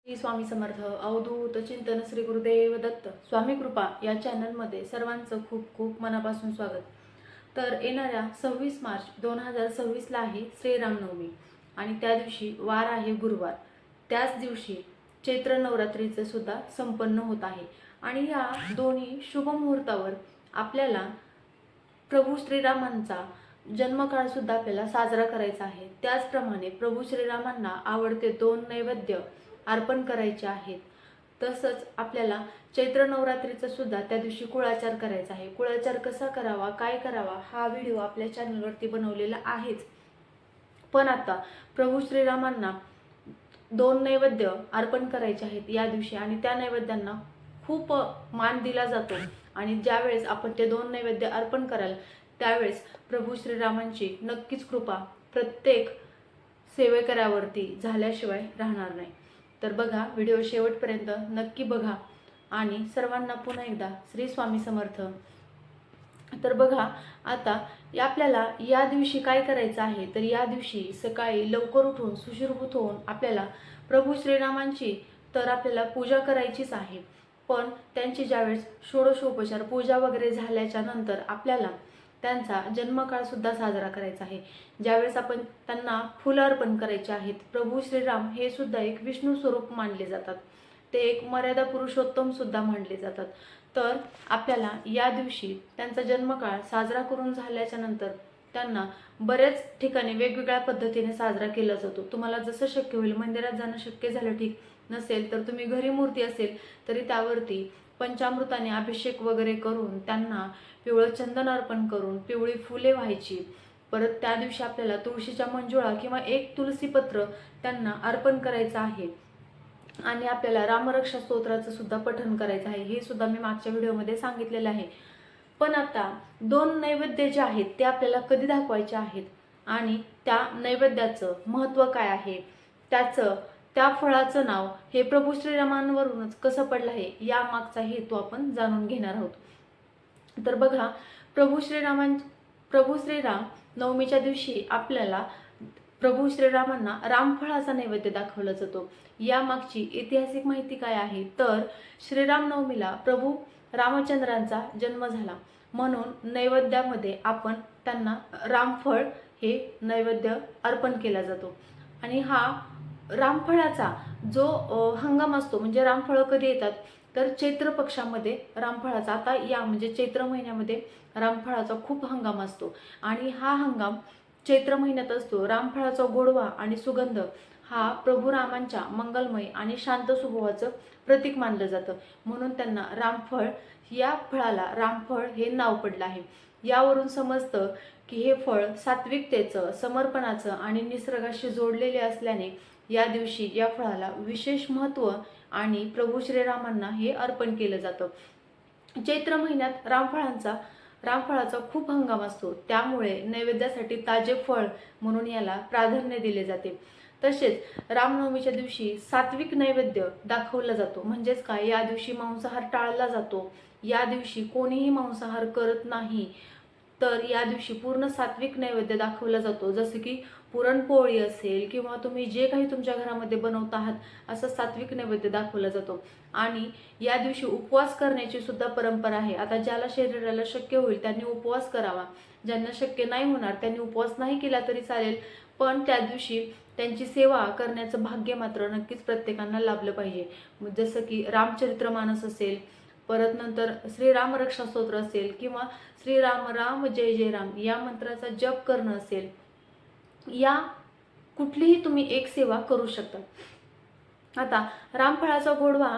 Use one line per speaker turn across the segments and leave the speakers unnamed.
श्री स्वामी समर्थ अवधूत चिंतन श्री गुरुदेव दत्त स्वामी कृपा या चॅनलमध्ये सर्वांचं खूप खूप मनापासून स्वागत। तर येणाऱ्या 26 मार्च 2026ला आहे श्रीरामनवमी आणि त्या दिवशी वार आहे गुरुवार। त्याच दिवशी चैत्र नवरात्रीचे सुद्धा संपन्न होत आहे आणि या दोन्ही शुभ मुहूर्तावर आपल्याला प्रभू श्रीरामांचा जन्मकाळ सुद्धा आपल्याला साजरा करायचा आहे। त्याचप्रमाणे प्रभू श्रीरामांना आवडते 2 नैवेद्य अर्पण करायचे आहेत। तसंच आपल्याला चैत्र नवरात्रीचा सुद्धा त्या दिवशी कुळाचार करायचा आहे। कुळाचार कसा करावा, काय करावा हा व्हिडिओ आपल्या चॅनलवरती बनवलेला आहेच। पण आता प्रभू श्रीरामांना 2 नैवेद्य अर्पण करायचे आहेत या दिवशी आणि त्या नैवेद्यांना खूप मान दिला जातो आणि ज्यावेळेस आपण ते 2 नैवेद्य अर्पण कराल त्यावेळेस प्रभू श्रीरामांची नक्कीच कृपा प्रत्येक सेवेकऱ्यावरती झाल्याशिवाय राहणार नाही। तर बघा, व्हिडिओ शेवटपर्यंत नक्की बघा आणि सर्वांना पुन्हा एकदा श्री स्वामी समर्थ। तर बघा, आता आपल्याला या दिवशी काय करायचं आहे, तर या दिवशी सकाळी लवकर उठून सुशीर्भूत होऊन आपल्याला प्रभू श्रीरामांची तर आपल्याला पूजा करायचीच आहे। पण त्यांची ज्यावेळेस षोडशोपचार पूजा वगैरे झाल्याच्या नंतर आपल्याला त्यांचा जन्मकाळ सुद्धा साजरा करायचा आहे। ज्यावेळेस आपण त्यांना फुलं अर्पण करायचे आहेत। प्रभू श्रीराम हे सुद्धा एक विष्णू स्वरूप मानले जातात, ते एक मर्यादा पुरुषोत्तम सुद्धा मानले जातात। तर आपल्याला या दिवशी त्यांचा जन्मकाळ साजरा करून झाल्याच्या नंतर त्यांना बरेच ठिकाणी वेगवेगळ्या पद्धतीने साजरा केला जातो। तुम्हाला जसं शक्य होईल, मंदिरात जाणं शक्य झालं ठीक नसेल तर तुम्ही घरी मूर्ती असेल तरी त्यावरती पंचामृताने अभिषेक वगैरे करून त्यांना पिवळं चंदन अर्पण करून पिवळी फुले व्हायची। परत त्या दिवशी आपल्याला तुळशीच्या मंजुळा किंवा एक तुलसीपत्र त्यांना अर्पण करायचं आहे आणि आपल्याला रामरक्षा स्तोत्राचं सुद्धा पठण करायचं आहे। हे सुद्धा मी मागच्या व्हिडिओमध्ये सांगितलेलं आहे। पण आता 2 नैवेद्य जे आहेत ते आपल्याला कधी दाखवायचे आहेत आणि त्या नैवेद्याचं महत्त्व काय आहे, त्या फळाचं नाव हे प्रभू श्रीरामांवरूनच कसं पडलं आहे या मागचा हेतू आपण जाणून घेणार आहोत। तर बघा, प्रभू श्रीराम नवमीच्या दिवशी आपल्याला प्रभू श्रीरामांना रामफळाचा नैवेद्य दाखवला जातो। या मागची ऐतिहासिक माहिती काय आहे, तर श्रीराम नवमीला प्रभू रामचंद्रांचा जन्म झाला म्हणून नैवेद्यामध्ये आपण त्यांना रामफळ हे नैवेद्य अर्पण केला जातो। आणि हा रामफळाचा जो हंगाम असतो, म्हणजे रामफळ कधी येतात तर चैत्र पक्षामध्ये रामफळाचा, आता या म्हणजे चैत्र महिन्यामध्ये रामफळाचा खूप हंगाम असतो आणि हा हंगाम चैत्र महिन्यात असतो। रामफळाचा गोडवा आणि सुगंध हा प्रभू रामांच्या मंगलमय आणि शांत स्वभावाचं प्रतीक मानलं जातं म्हणून त्यांना रामफळ, या फळाला रामफळ हे नाव पडलं आहे। यावरून समजतं की हे फळ सात्विकतेचं, समर्पणाचं आणि निसर्गाशी जोडलेले असल्याने या दिवशी या फळाला विशेष महत्त्व आणि प्रभू श्रीरामांना हे अर्पण केलं जातं। चैत्र महिन्यात रामफळाचा खूप हंगाम असतो, त्यामुळे नैवेद्यासाठी ताजे फळ म्हणून याला प्राधान्य दिले जाते। तसेच रामनवमीच्या दिवशी सात्विक नैवेद्य दाखवला जातो, म्हणजेच काय, या दिवशी मांसाहार टाळला जातो। या दिवशी कोणीही मांसाहार करत नाही, तर या दिवशी पूर्ण सात्विक नैवेद्य दाखवला जातो। जसे की पुरणपोळी असेल किंवा तुम्ही जे काही तुमच्या घरामध्ये बनवत आहात असं सात्विक नैवेद्य दाखवला जातो। आणि या दिवशी उपवास करण्याची सुद्धा परंपरा आहे। आता ज्याला शरीराला शक्य होईल त्यांनी उपवास करावा, ज्यांना शक्य नाही होणार त्यांनी उपवास नाही केला तरी चालेल, पण त्या दिवशी त्यांची सेवा करण्याचं भाग्य मात्र नक्कीच प्रत्येकांना लाभलं पाहिजे। जसं की रामचरित्रमानस असेल, परत नंतर श्रीराम रक्षा स्तोत्र असेल किंवा श्रीराम राम जय जय राम या मंत्राचा जप करणं असेल, या कुठलीही तुम्ही एक सेवा करू शकता। आता रामफळाचा गोडवा,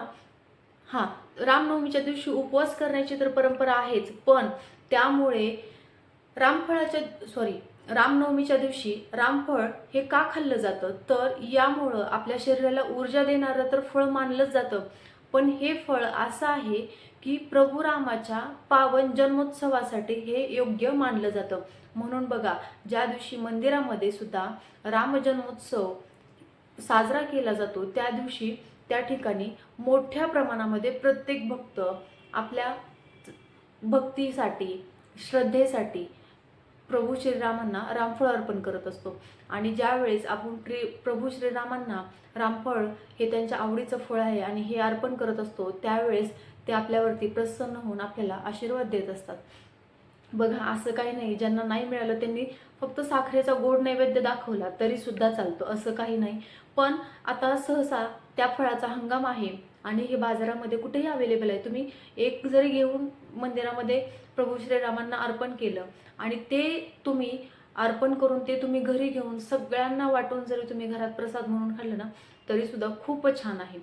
हा रामनवमीच्या दिवशी उपवास करण्याची तर परंपरा आहेच, पण त्यामुळे रामनवमीच्या दिवशी रामफळ हे का खाल्लं जातं, तर यामुळं आपल्या शरीराला ऊर्जा देणारं तर फळ मानलंच जातं, पण हे फळ असं आहे की प्रभू रामाच्या पावन जन्मोत्सवासाठी हे योग्य मानलं जातं। म्हणून बघा, ज्या दिवशी मंदिरामध्ये सुद्धा राम जन्मोत्सव साजरा केला जातो त्या दिवशी त्या ठिकाणी मोठ्या प्रमाणामध्ये प्रत्येक भक्त आपल्या भक्तीसाठी, श्रद्धेसाठी प्रभू श्रीरामांना रामफळ अर्पण करत असतो. आणि ज्यावेळेस आपण प्रभू श्रीरामांना रामफळ हे त्यांच्या आवडीचं फळ आहे आणि हे अर्पण करत असतो, त्यावेळेस ते आपल्यावरती प्रसन्न होऊन आपल्याला आशीर्वाद देत असतात. बघा, असं काही नाही, ज्यांना नाही मिळालं त्यांनी फक्त साखरेचा गोड नैवेद्य दाखवला तरी सुद्धा चालतो, असं काही नाही. पण आता सहसा त्या फळाचा हंगाम आहे आणि हे बाजारामध्ये कुठेही अवेलेबल आहे. तुम्ही एक जरी घेऊन मंदिरामध्ये प्रभू श्रीरामांना अर्पण केलं आणि ते तुम्ही अर्पण करून ते तुम्ही घरी घेऊन सगळ्यांना वाटून जरी तुम्ही घरात प्रसाद म्हणून खाल्लं ना, तरी सुद्धा खूपच छान आहे.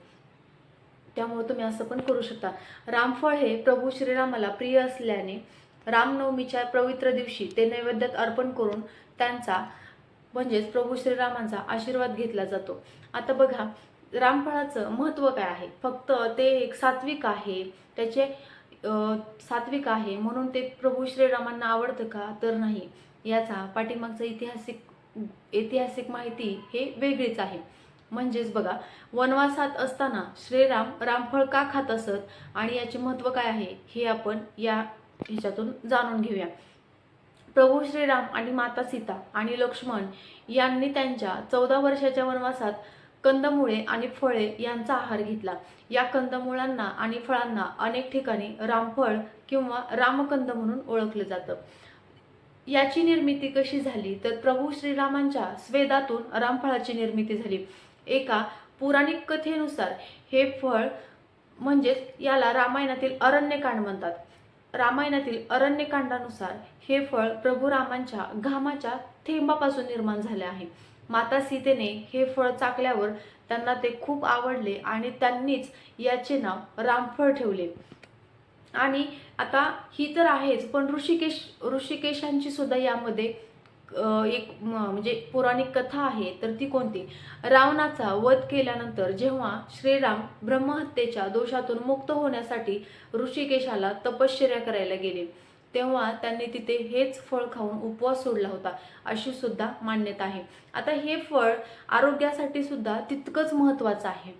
त्यामुळे तुम्ही असं पण करू शकता. रामफळ हे प्रभू श्रीरामाला प्रिय असल्याने रामनवमीच्या पवित्र दिवशी ते नैवेद्यात अर्पण करून त्यांचा म्हणजेच प्रभू श्रीरामांचा आशीर्वाद घेतला जातो. आता बघा, रामफळाचं महत्त्व काय आहे? फक्त ते एक सात्विक आहे, त्याचे सात्विक आहे म्हणून ते प्रभू श्रीरामांना आवडतं का? तर नाही. याचा पाठीमागचा ऐतिहासिक माहिती हे वेगळीच आहे. म्हणजेच बघा, वनवासात असताना श्रीराम रामफळ का खात असत आणि याचे महत्त्व काय आहे हे आपण या ह्याच्यातून जाणून घेऊया. प्रभू श्रीराम आणि माता सीता आणि लक्ष्मण यांनी त्यांच्या 14 वर्षाच्या वनवासात कंदमुळे आणि फळे यांचा आहार घेतला. या कंदमुळांना आणि फळांना अनेक ठिकाणी रामफळ किंवा रामकंद म्हणून ओळखलं जातं. याची निर्मिती कशी झाली? तर प्रभू श्रीरामांच्या स्वेदातून रामफळाची निर्मिती झाली. एका पौराणिक कथेनुसार हे फळ म्हणजेच याला रामायणातील अरण्यकांड म्हणतात. रामायणातील अरण्यकांडानुसार हे फळ प्रभू रामांच्या घामाच्या थेंबापासून निर्माण झाले आहे. माता सीतेने हे फळ चाखल्यावर त्यांना ते खूप आवडले आणि त्यांनीच याचे नाव रामफळ ठेवले. आणि आता ही तर आहेच, पण ऋषिकेशांची सुद्धा यामध्ये एक म्हणजे पौराणिक कथा आहे. तर ती कोणती? रावणाचा वध केल्यानंतर जेव्हा श्रीराम ब्रह्महत्येच्या दोषातून मुक्त होण्यासाठी ऋषिकेशाला तपश्चर्या करायला गेले, तेव्हा त्यांनी तिथे हेच फळ खाऊन उपवास सोडला होता, अशी सुद्धा मान्यता आहे. आता हे फळ आरोग्यासाठी सुद्धा तितकंच महत्त्वाचं आहे.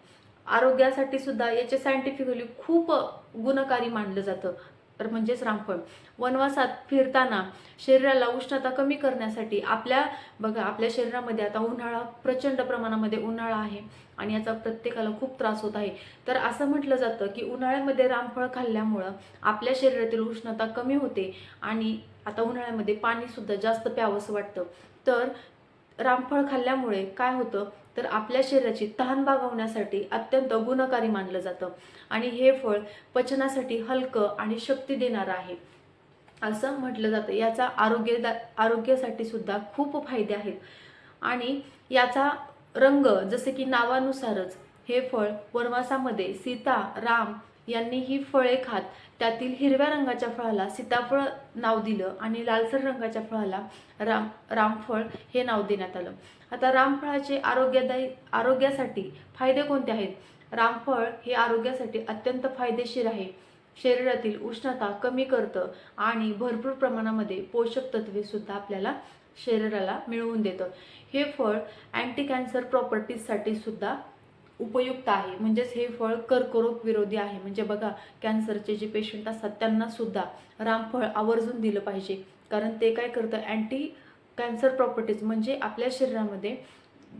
आरोग्यासाठी सुद्धा याचे सायंटिफिकली खूप गुणकारी मानलं जातं. तर म्हणजेच रामफळ वनवासात फिरताना शरीराला उष्णता कमी करण्यासाठी आपल्या शरीरामध्ये आता प्रचंड प्रमाणामध्ये उन्हाळा आहे आणि याचा प्रत्येकाला खूप त्रास होत आहे. तर असं म्हटलं जातं की उन्हाळ्यामध्ये रामफळ खाल्ल्यामुळं आपल्या शरीरातील उष्णता कमी होते आणि आता उन्हाळ्यामध्ये पाणी सुद्धा जास्त प्यावंसं वाटतं. तर रामफळ खाल्ल्यामुळे काय होतं, तर आपल्या शरीराची तहान भागवण्यासाठी अत्यंत गुणकारी मानलं जातं आणि हे फळ पचनासाठी हलकं आणि शक्ती देणारं आहे असं म्हटलं जातं. याचा आरोग्यासाठी सुद्धा खूप फायदे आहेत आणि याचा रंग जसे की नावानुसारच हे फळ वनवासामध्ये सीता राम यांनी ही फळे खात त्यातील हिरव्या रंगाच्या फळाला सीताफळ नाव दिलं आणि लालसर रंगाच्या फळाला रामफळ हे नाव देण्यात आलं. आता रामफळाचे आरोग्यासाठी फायदे कोणते आहेत? रामफळ हे आरोग्यासाठी अत्यंत फायदेशीर आहे. शरीरातील उष्णता कमी करतं आणि भरपूर प्रमाणामध्ये पोषक तत्वे सुद्धा आपल्याला शरीराला मिळवून देतं. हे फळ अँटी कॅन्सर प्रॉपर्टीजसाठी सुद्धा उपयुक्त आहे. म्हणजेच हे फळ कर्करोग विरोधी आहे. म्हणजे बघा, कॅन्सरचे जे पेशंट असतात त्यांना सुद्धा रामफळ आवर्जून दिलं पाहिजे, कारण ते काय करतं, अँटी कॅन्सर प्रॉपर्टीज म्हणजे आपल्या शरीरामध्ये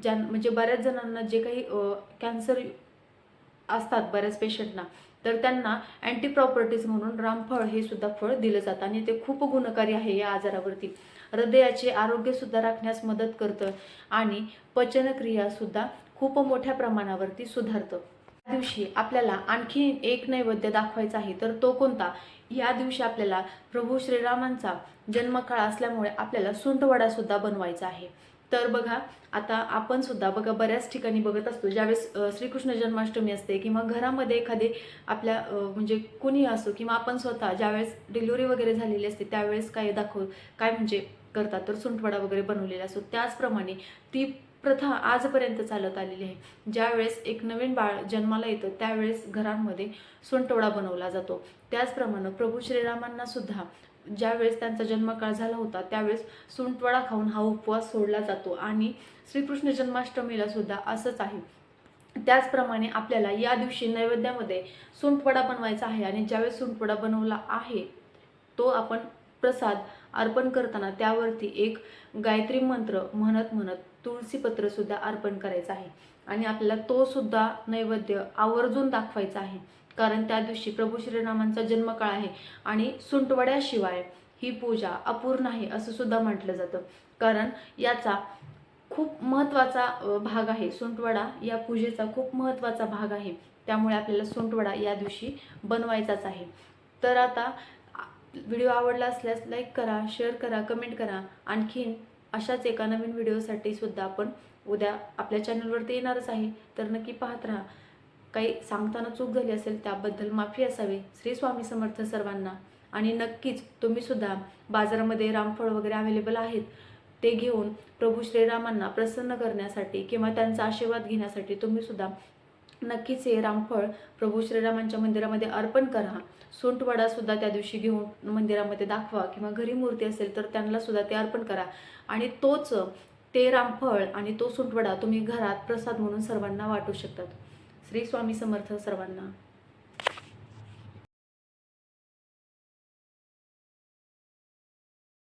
म्हणजे बऱ्याच जणांना जे काही कॅन्सर असतात बऱ्याच पेशंटना, तर त्यांना अँटी प्रॉपर्टीज म्हणून रामफळ हे सुद्धा फळ दिलं जातं आणि ते खूप गुणकारी आहे या आजारावरती. हृदयाचे आरोग्य सुद्धा राखण्यास मदत करतं आणि पचनक्रिया सुद्धा खूप मोठ्या प्रमाणावरती सुधारतं. या दिवशी आपल्याला आणखी एक नैवेद्य दाखवायचा आहे. तर तो कोणता? या दिवशी आपल्याला प्रभू श्रीरामांचा जन्मकाळ असल्यामुळे आपल्याला सुंठवडा सुद्धा बनवायचा आहे. तर बघा, आता आपण सुद्धा बघा बऱ्याच ठिकाणी बघत असतो, ज्यावेळेस श्रीकृष्ण जन्माष्टमी असते किंवा घरामध्ये एखादे आपल्या म्हणजे कुणी असो किंवा आपण स्वतः ज्यावेळेस डिलिव्हरी वगैरे झालेली असते त्यावेळेस काय म्हणजे करतात, तर सुंठवडा वगैरे बनवलेला असतो. त्याचप्रमाणे ती प्रथा आजपर्यंत चालत आलेली आहे. ज्यावेळेस एक नवीन बाळ जन्माला येतं त्यावेळेस घरांमध्ये सुंठवडा बनवला जातो. त्याचप्रमाणे प्रभू श्रीरामांना सुद्धा ज्यावेळेस त्यांचा जन्मकाळ झाला होता त्यावेळेस सुंठवडा खाऊन हा उपवास सोडला जातो आणि श्रीकृष्ण जन्माष्टमीला सुद्धा असंच आहे. त्याचप्रमाणे आपल्याला या दिवशी नैवेद्यामध्ये सुंठवडा बनवायचा आहे आणि ज्यावेळेस सुंठवडा बनवला आहे तो आपण प्रसाद अर्पण करताना त्यावरती एक गायत्री मंत्र म्हणत म्हणत तुळशीपत्रसुद्धा अर्पण करायचं आहे आणि आपल्याला तो सुद्धा नैवेद्य आवर्जून दाखवायचा आहे. कारण त्या दिवशी प्रभू श्रीरामांचा जन्मकाळ आहे आणि सुंटवड्याशिवाय ही पूजा अपूर्ण आहे असं सुद्धा म्हटलं जातं. कारण याचा खूप महत्त्वाचा भाग आहे. सुंटवडा या पूजेचा खूप महत्त्वाचा भाग आहे. त्यामुळे आपल्याला सुंटवडा या दिवशी बनवायचाच आहे. तर आता व्हिडिओ आवडला असल्यास लाईक करा, शेअर करा, कमेंट करा. आणखीन अशाच एका नवीन व्हिडिओसाठी सुद्धा आपण उद्या आपल्या चॅनलवरती येणारच आहे. तर नक्की पाहत राहा. काही सांगताना चूक झाली असेल त्याबद्दल माफी असावी. श्री स्वामी समर्थ सर्वांना. आणि नक्कीच तुम्ही सुद्धा बाजारामध्ये रामफळ वगैरे अवेलेबल आहेत, ते घेऊन प्रभू श्रीरामांना प्रसन्न करण्यासाठी किंवा त्यांचा आशीर्वाद घेण्यासाठी तुम्ही सुद्धा नक्कीच हे रामफळ प्रभू श्रीरामांच्या मंदिरामध्ये अर्पण करा. सुंटवडा सुद्धा त्या दिवशी घेऊन मंदिरामध्ये दाखवा किंवा घरी मूर्ती असेल तर त्यांना सुद्धा ते अर्पण करा. आणि ते रामफळ आणि तो सुंटवडा तुम्ही घरात प्रसाद म्हणून सर्वांना वाटू शकतात. श्री स्वामी समर्थ सर्वांना.